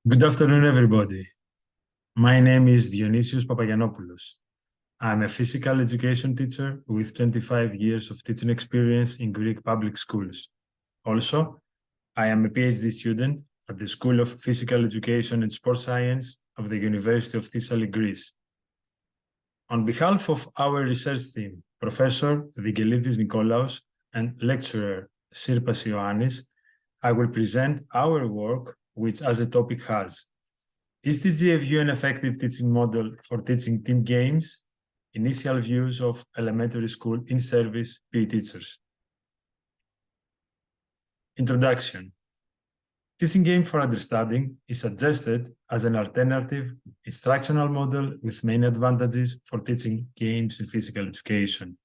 Good afternoon, everybody. My name is Dionysios Papagiannopoulos. I'm a physical education teacher with 25 years of teaching experience in Greek public schools. Also, I am a PhD student at the School of Physical Education and Sports Science of the University of Thessaly, Greece. On behalf of our research team, Professor Digelidis Nikolaos and lecturer Syrmpas Ioannis, I will present our work, which as a topic has: is TGfU an effective teaching model for teaching team games? Initial views of elementary school in-service PE teachers. Introduction. Teaching game for understanding is suggested as an alternative instructional model with many advantages for teaching games in physical education.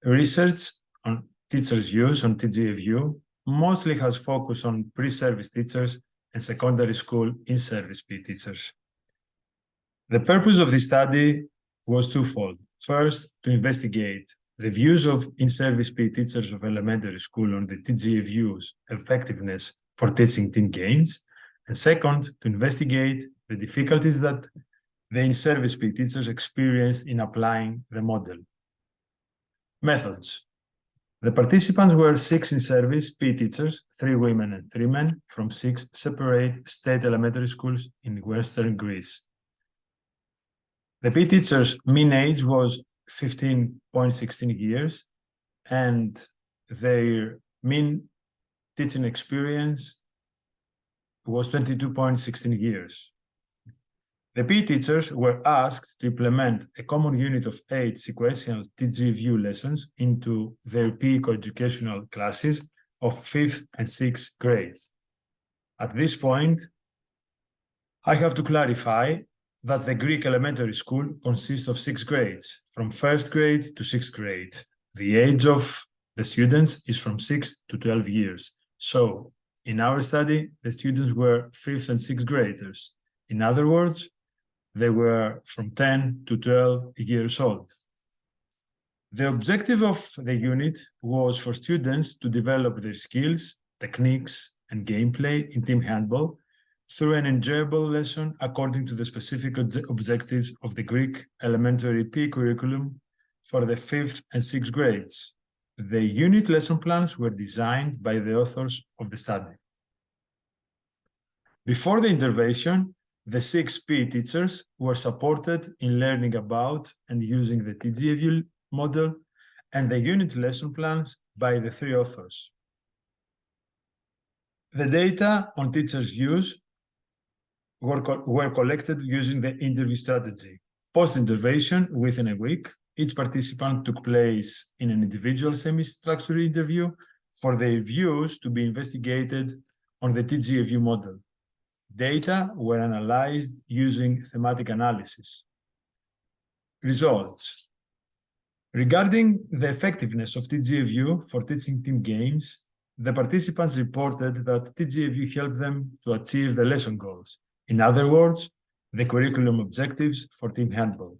Research on teachers' use on TGfU mostly has focused on pre-service teachers and secondary school in-service PE teachers. The purpose of this study was twofold. First, to investigate the views of in-service PE teachers of elementary school on the TGfU's effectiveness for teaching team games, and second, to investigate the difficulties that the in-service PE teachers experienced in applying the model. Methods. The participants were 6 in-service PE teachers, 3 women and 3 men, from 6 separate state elementary schools in Western Greece. The PE teachers' mean age was 15.16 years, and their mean teaching experience was 22.16 years. The PE teachers were asked to implement a common unit of 8 sequential TGfU lessons into their PE coeducational classes of 5th and 6th grades. At this point, I have to clarify that the Greek elementary school consists of 6 grades, from 1st grade to 6th grade. The age of the students is from 6 to 12 years. So, in our study, the students were 5th and 6th graders. In other words, they were from 10 to 12 years old. The objective of the unit was for students to develop their skills, techniques, and gameplay in team handball through an enjoyable lesson according to the specific objectives of the Greek elementary PE curriculum for the 5th and 6th grades. The unit lesson plans were designed by the authors of the study. Before the intervention, the 6 PE teachers were supported in learning about and using the TGfU model and the unit lesson plans by the 3 authors. The data on teachers' views were collected using the interview strategy. Post-intervention, within a week, each participant took place in an individual semi-structured interview for their views to be investigated on the TGfU model. Data were analyzed using thematic analysis. Results. Regarding the effectiveness of TGfU for teaching team games, the participants reported that TGfU helped them to achieve the lesson goals. In other words, the curriculum objectives for team handball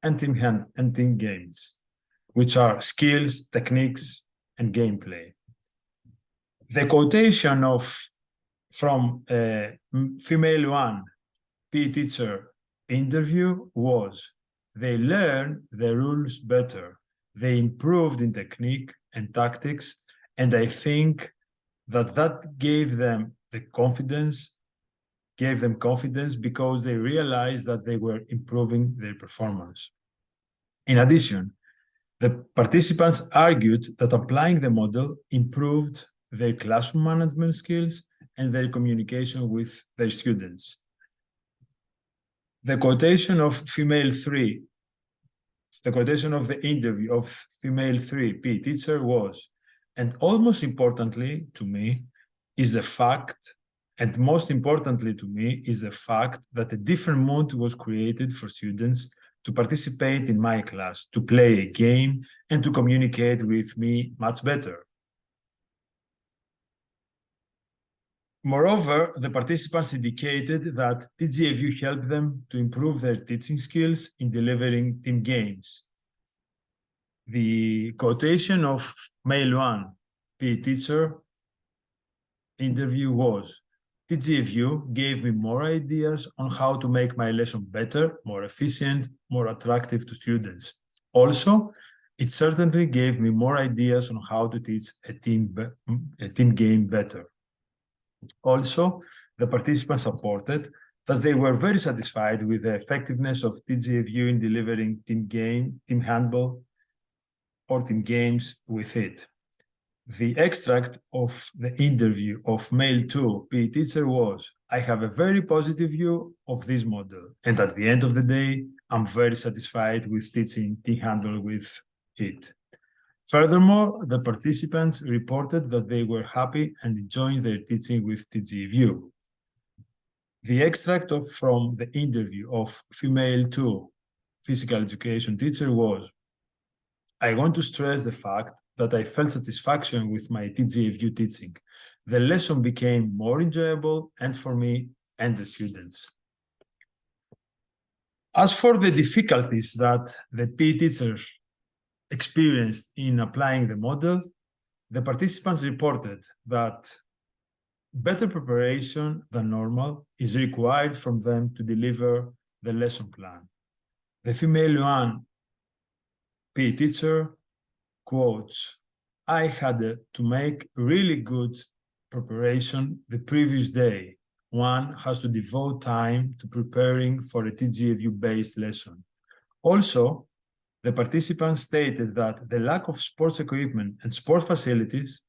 and team games, which are skills, techniques, and gameplay. The quotation from a female 1 PE teacher interview was, "They learned the rules better. They improved in technique and tactics, and I think that gave them confidence because they realized that they were improving their performance." In addition, the participants argued that applying the model improved their classroom management skills and their communication with their students. The quotation of the interview of female 3 PE teacher was, "And almost importantly to me is the fact that a different mood was created for students to participate in my class, to play a game, and to communicate with me much better." Moreover, the participants indicated that TGfU helped them to improve their teaching skills in delivering team games. The quotation of male 1 PE teacher interview was, TGfU gave me more ideas on how to make my lesson better, more efficient, more attractive to students. Also, it certainly gave me more ideas on how to teach a team game better. Also, the participants supported that they were very satisfied with the effectiveness of TGfU in delivering team handball, or team games with it. The extract of the interview of male 2 PE teacher was, "I have a very positive view of this model, and at the end of the day, I'm very satisfied with teaching team handball with it." Furthermore, the participants reported that they were happy and enjoying their teaching with TGfU. The extract from the interview of female 2 physical education teacher was, "I want to stress the fact that I felt satisfaction with my TGfU teaching. The lesson became more enjoyable and for me and the students." As for the difficulties that the PE teachers experienced in applying the model, the participants reported that better preparation than normal is required from them to deliver the lesson plan. The female 1 PE teacher quotes, "I had to make really good preparation the previous day. One has to devote time to preparing for a TGfU-based lesson." Also, the participants stated that the lack of sports equipment and sport facilities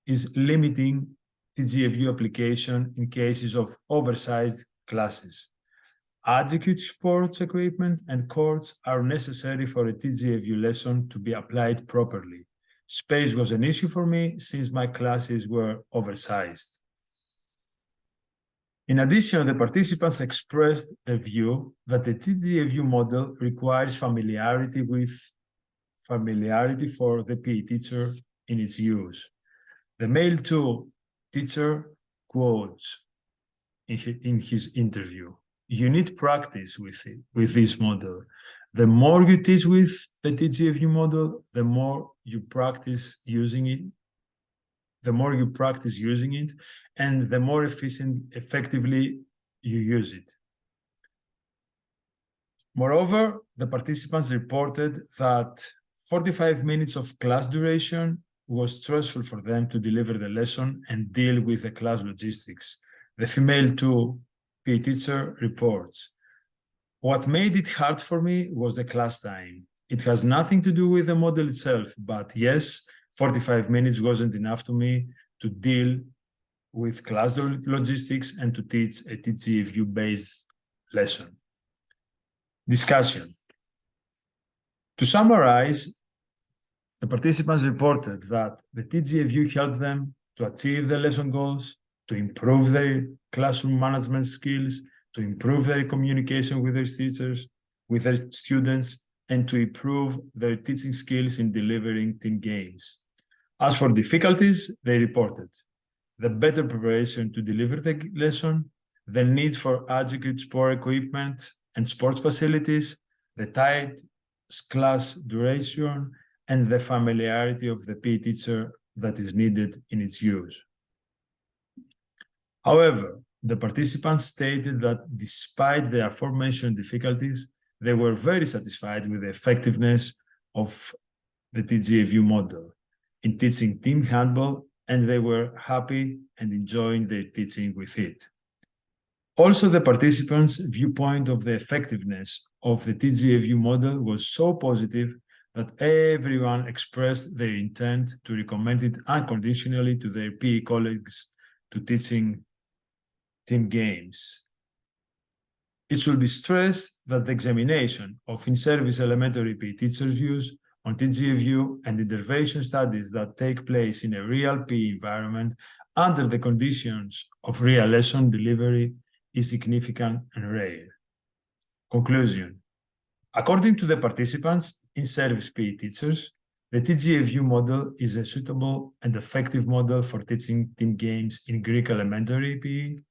is limiting TGfU application in cases of oversized classes. Adequate sports equipment and courts are necessary for a TGfU lesson to be applied properly. Space was an issue for me since my classes were oversized. In addition, the participants expressed the view that the TGfU model requires familiarity for the PE teacher in its use. The male 2 teacher quotes in his interview, "You need practice with this model. The more you teach with the TGfU model, the more you practice using it, and the more effectively you use it." Moreover, the participants reported that 45 minutes of class duration was stressful for them to deliver the lesson and deal with the class logistics. The female 2 PE teacher reports, "What made it hard for me was the class time. It has nothing to do with the model itself, but yes, 45 minutes wasn't enough to me to deal with class logistics and to teach a TGfU-based lesson." Discussion. To summarize, the participants reported that the TGfU helped them to achieve their lesson goals, to improve their classroom management skills, to improve their communication with their teachers, with their students, and to improve their teaching skills in delivering team games. As for difficulties, they reported the better preparation to deliver the lesson, the need for adequate sport equipment and sports facilities, the tight class duration, and the familiarity of the PE teacher that is needed in its use. However, the participants stated that despite the aforementioned difficulties, they were very satisfied with the effectiveness of the TGfU model in teaching team handball, and they were happy and enjoying their teaching with it. Also, the participants' viewpoint of the effectiveness of the TGfU model was so positive that everyone expressed their intent to recommend it unconditionally to their PE colleagues to teaching team games. It should be stressed that the examination of in-service elementary PE teachers' views on TGfU and intervention studies that take place in a real PE environment under the conditions of real lesson delivery is significant and rare. Conclusion. According to the participants, in-service PE teachers, the TGfU model is a suitable and effective model for teaching team games in Greek elementary PE,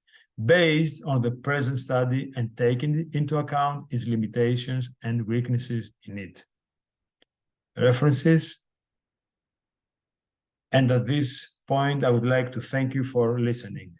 based on the present study and taking into account its limitations and weaknesses in it. References. And at this point, I would like to thank you for listening.